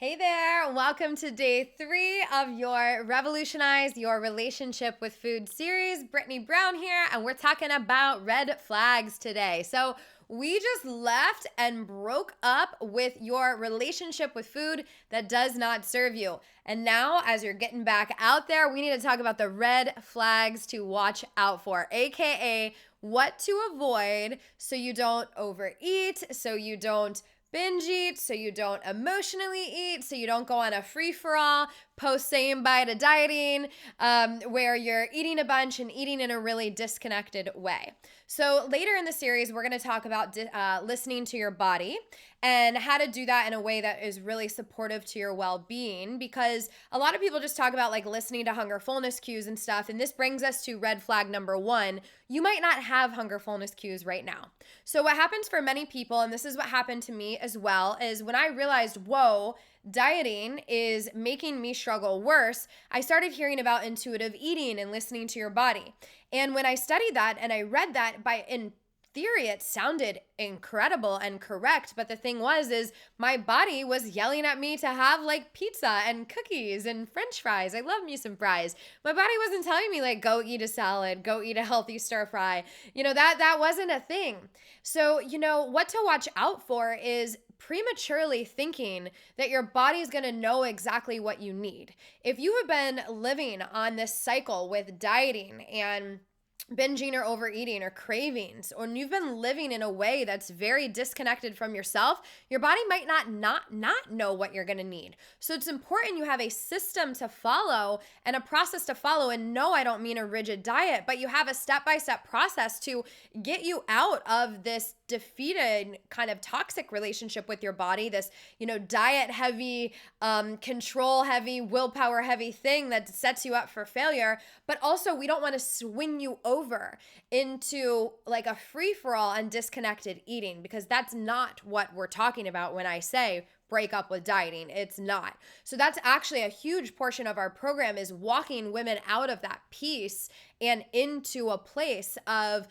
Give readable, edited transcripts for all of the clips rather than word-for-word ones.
Hey there, welcome to day 3 of your Revolutionize Your Relationship with Food series. Brittany Brown here, and we're talking about red flags today. So, we just left and broke up with your relationship with food that does not serve you. And now, as you're getting back out there, we need to talk about the red flags to watch out for, aka what to avoid so you don't overeat, so you don't binge eat, so you don't emotionally eat, so you don't go on a free-for-all, post-saying bye to dieting, where you're eating a bunch and eating in a really disconnected way. So later in the series, we're going to talk about listening to your body and how to do that in a way that is really supportive to your well-being, because a lot of people just talk about like listening to hunger fullness cues and stuff, and this brings us to red flag number 1. You might not have hunger fullness cues right now. So what happens for many people, and this is what happened to me as well, is when I realized, whoa, dieting is making me struggle worse, I started hearing about intuitive eating and listening to your body. And when I studied that and I read that, in theory it sounded incredible and correct, but the thing is my body was yelling at me to have like pizza and cookies and french fries. I love me some fries. My body wasn't telling me like go eat a salad, go eat a healthy stir fry. That wasn't a thing. So, what to watch out for is prematurely thinking that your body's going to know exactly what you need. If you have been living on this cycle with dieting and binging or overeating or cravings, or you've been living in a way that's very disconnected from yourself, your body might not know what you're going to need. So it's important you have a system to follow and a process to follow. And no, I don't mean a rigid diet, but you have a step-by-step process to get you out of this defeated kind of toxic relationship with your body, this, diet heavy, control heavy, willpower heavy thing that sets you up for failure. But also we don't want to swing you over into like a free-for-all and disconnected eating, because that's not what we're talking about when I say break up with dieting. It's not. So that's actually a huge portion of our program, is walking women out of that piece and into a place of,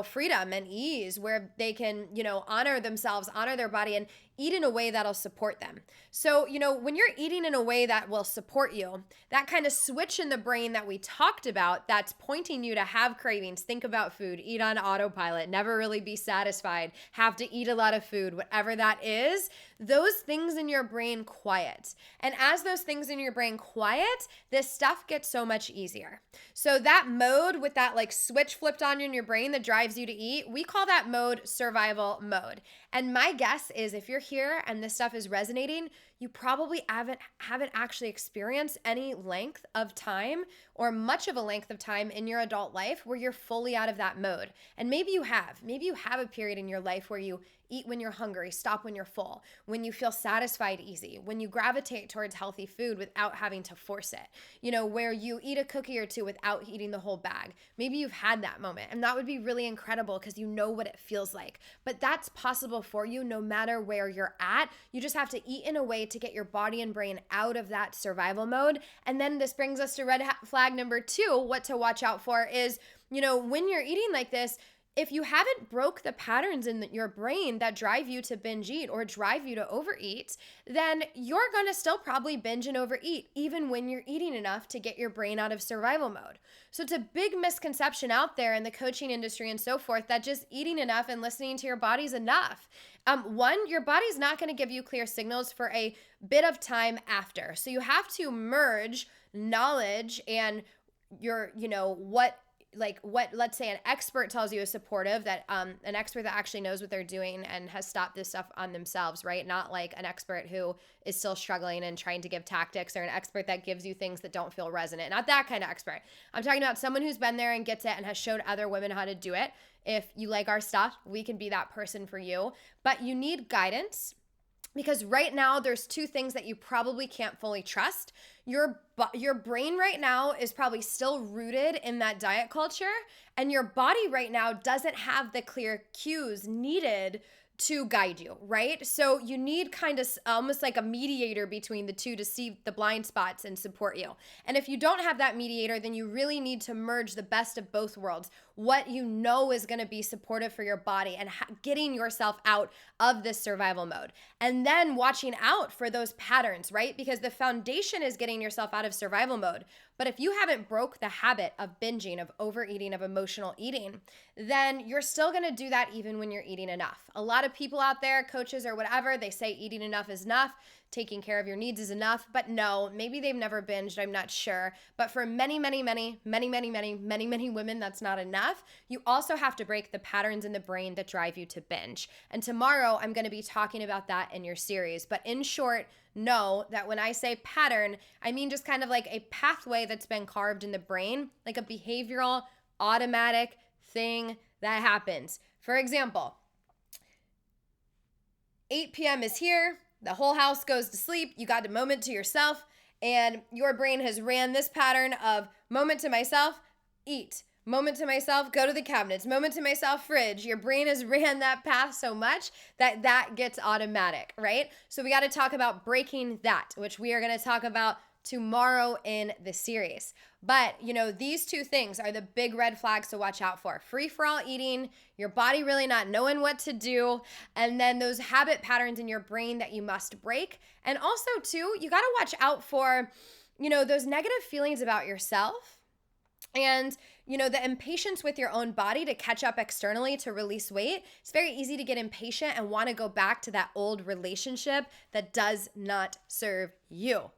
freedom and ease where they can, honor themselves, honor their body, and eat in a way that'll support them. So, when you're eating in a way that will support you, that kind of switch in the brain that we talked about, that's pointing you to have cravings, think about food, eat on autopilot, never really be satisfied, have to eat a lot of food, whatever that is, those things in your brain quiet. And as those things in your brain quiet, this stuff gets so much easier. So that mode with that like switch flipped on in your brain that drives you to eat, we call that mode survival mode. And my guess is if you're here and this stuff is resonating, you probably haven't actually experienced any length of time or much of a length of time in your adult life where you're fully out of that mode. And maybe you have a period in your life where you eat when you're hungry, stop when you're full, when you feel satisfied easy, when you gravitate towards healthy food without having to force it, where you eat a cookie or two without eating the whole bag. Maybe you've had that moment, and that would be really incredible because you know what it feels like. But that's possible for you no matter where you're at. You just have to eat in a way to get your body and brain out of that survival mode. And then this brings us to red flag number 2. What to watch out for is, when you're eating like this, if you haven't broke the patterns in your brain that drive you to binge eat or drive you to overeat, then you're going to still probably binge and overeat even when you're eating enough to get your brain out of survival mode. So it's a big misconception out there in the coaching industry and so forth that just eating enough and listening to your body's enough. One, your body's not going to give you clear signals for a bit of time after. So you have to merge knowledge and your, what let's say an expert tells you is supportive, that an expert that actually knows what they're doing and has stopped this stuff on themselves, right? Not like an expert who is still struggling and trying to give tactics, or an expert that gives you things that don't feel resonant. Not that kind of expert. I'm talking about someone who's been there and gets it and has showed other women how to do it. If you like our stuff, we can be that person for you. But you need guidance, because right now there's 2 things that you probably can't fully trust. Your brain right now is probably still rooted in that diet culture, and your body right now doesn't have the clear cues needed to guide you, right? So you need kind of almost like a mediator between the two to see the blind spots and support you. And if you don't have that mediator, then you really need to merge the best of both worlds. What you know is going to be supportive for your body and getting yourself out of this survival mode. And then watching out for those patterns, right? Because the foundation is getting yourself out of survival mode. But if you haven't broke the habit of binging, of overeating, of emotional eating, then you're still going to do that even when you're eating enough. A lot of people out there, coaches or whatever, they say eating enough is enough, taking care of your needs is enough, but no, maybe they've never binged, I'm not sure. But for many women, that's not enough. You also have to break the patterns in the brain that drive you to binge. And tomorrow I'm going to be talking about that in your series. But in short, know that when I say pattern, I mean just kind of like a pathway that's been carved in the brain, like a behavioral, automatic thing that happens. For example, 8 p.m. is here, the whole house goes to sleep, you got a moment to yourself, and your brain has ran this pattern of moment to myself, eat. Moment to myself, go to the cabinets. Moment to myself, fridge. Your brain has ran that path so much that that gets automatic, right? So we got to talk about breaking that, which we are going to talk about tomorrow in the series. But, these two things are the big red flags to watch out for. Free-for-all eating, your body really not knowing what to do, and then those habit patterns in your brain that you must break. And also, too, you got to watch out for, those negative feelings about yourself. And, the impatience with your own body to catch up externally to release weight. It's very easy to get impatient and want to go back to that old relationship that does not serve you.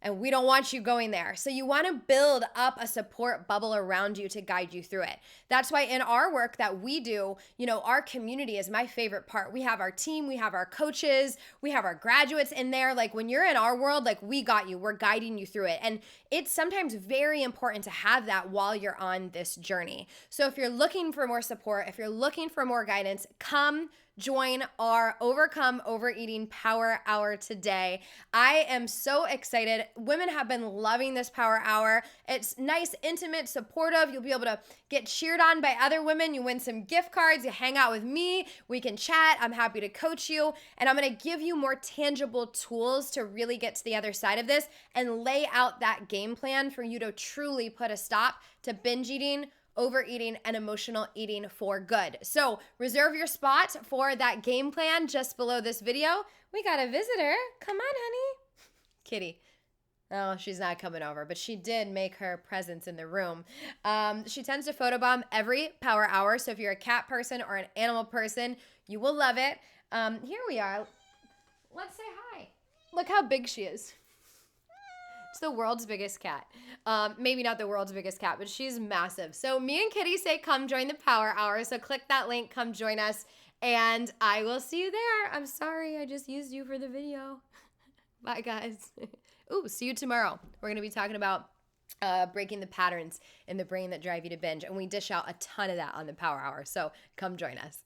And we don't want you going there. So you want to build up a support bubble around you to guide you through it. That's why in our work that we do, our community is my favorite part. We have our team, we have our coaches, we have our graduates in there. Like when you're in our world, like we got you, we're guiding you through it. And it's sometimes very important to have that while you're on this journey. So if you're looking for more support, if you're looking for more guidance, come join our Overcome Overeating Power Hour today. I am so excited. Women have been loving this Power Hour. It's nice, intimate, supportive. You'll be able to get cheered on by other women. You win some gift cards. You hang out with me. We can chat. I'm happy to coach you. And I'm going to give you more tangible tools to really get to the other side of this and lay out that game plan for you to truly put a stop to binge eating, overeating, and emotional eating for good. So reserve your spot for that game plan just below this video. We got a visitor. Come on, honey. Kitty. Oh, she's not coming over, but she did make her presence in the room. She tends to photobomb every Power Hour. So if you're a cat person or an animal person, you will love it. Here we are. Let's say hi. Look how big she is. It's the world's biggest cat. Maybe not the world's biggest cat, but she's massive. So me and Kitty say come join the Power Hour. So click that link, come join us, and I will see you there. I'm sorry, I just used you for the video. Bye, guys. Ooh, see you tomorrow. We're going to be talking about breaking the patterns in the brain that drive you to binge, and we dish out a ton of that on the Power Hour. So come join us.